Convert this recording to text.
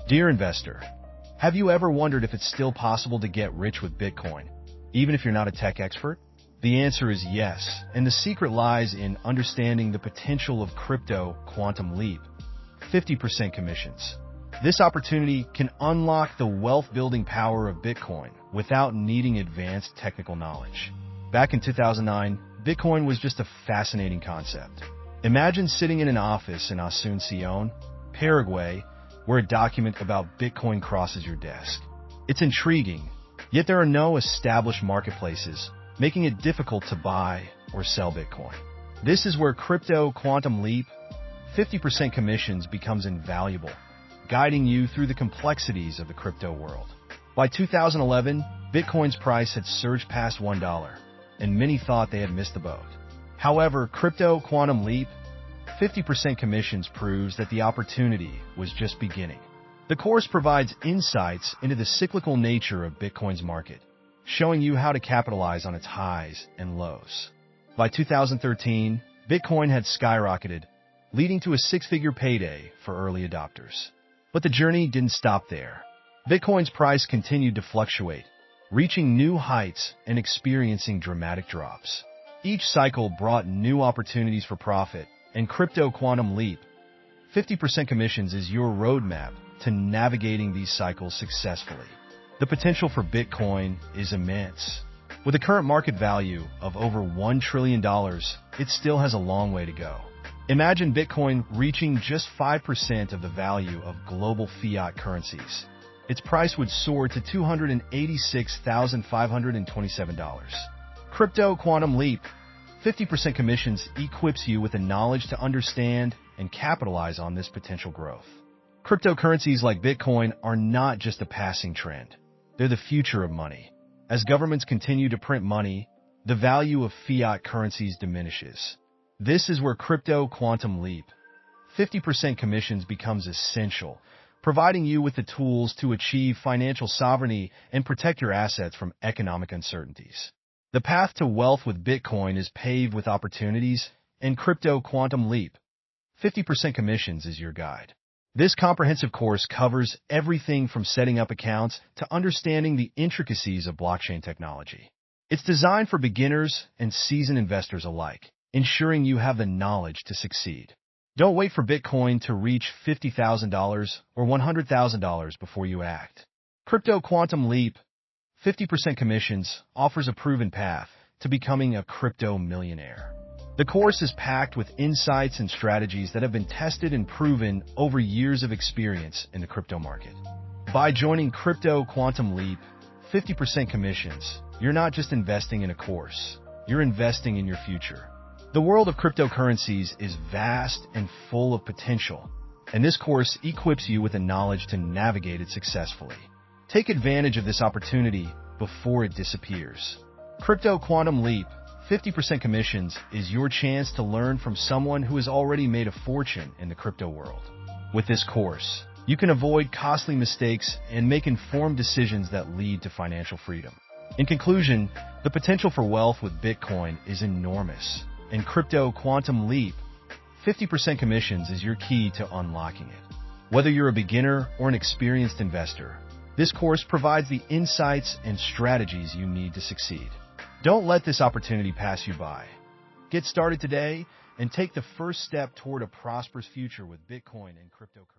Dear investor, have you ever wondered if it's still possible to get rich with Bitcoin, even if you're not a tech expert? The answer is yes, and the secret lies in understanding the potential of crypto quantum leap. 50% commissions. This opportunity can unlock the wealth-building power of Bitcoin without needing advanced technical knowledge. Back in 2009, Bitcoin was just a fascinating concept. Imagine sitting in an office in Asunción, Paraguay, where a document about Bitcoin crosses your desk. It's intriguing, yet there are no established marketplaces, making it difficult to buy or sell Bitcoin. This is where crypto quantum leap, 50% commissions becomes invaluable, guiding you through the complexities of the crypto world. By 2011, Bitcoin's price had surged past $1, and many thought they had missed the boat. However, crypto quantum leap, 50% commissions proves that the opportunity was just beginning. The course provides insights into the cyclical nature of Bitcoin's market, showing you how to capitalize on its highs and lows. By 2013, Bitcoin had skyrocketed, leading to a six-figure payday for early adopters. But the journey didn't stop there. Bitcoin's price continued to fluctuate, reaching new heights and experiencing dramatic drops. Each cycle brought new opportunities for profit, and crypto quantum leap, 50% commissions is your roadmap to navigating these cycles successfully. The potential for Bitcoin is immense. With a current market value of over $1 trillion, it still has a long way to go. Imagine Bitcoin reaching just 5% of the value of global fiat currencies. Its price would soar to $286,527. Crypto quantum leap, 50% commissions equips you with the knowledge to understand and capitalize on this potential growth. Cryptocurrencies like Bitcoin are not just a passing trend. They're the future of money. As governments continue to print money, the value of fiat currencies diminishes. This is where crypto quantum leap, 50% commissions becomes essential, providing you with the tools to achieve financial sovereignty and protect your assets from economic uncertainties. The path to wealth with Bitcoin is paved with opportunities, and crypto quantum leap, 50% commissions is your guide. This comprehensive course covers everything from setting up accounts to understanding the intricacies of blockchain technology. It's designed for beginners and seasoned investors alike, ensuring you have the knowledge to succeed. Don't wait for Bitcoin to reach $50,000 or $100,000 before you act. Crypto quantum leap, 50% commissions offers a proven path to becoming a crypto millionaire. The course is packed with insights and strategies that have been tested and proven over years of experience in the crypto market. By joining Crypto Quantum Leap, 50% commissions, you're not just investing in a course, you're investing in your future. The world of cryptocurrencies is vast and full of potential, and this course equips you with the knowledge to navigate it successfully. Take advantage of this opportunity before it disappears. Crypto Quantum Leap, 50% commissions is your chance to learn from someone who has already made a fortune in the crypto world. With this course, you can avoid costly mistakes and make informed decisions that lead to financial freedom. In conclusion, the potential for wealth with Bitcoin is enormous, and Crypto Quantum Leap, 50% commissions is your key to unlocking it. Whether you're a beginner or an experienced investor, this course provides the insights and strategies you need to succeed. Don't let this opportunity pass you by. Get started today and take the first step toward a prosperous future with Bitcoin and cryptocurrency.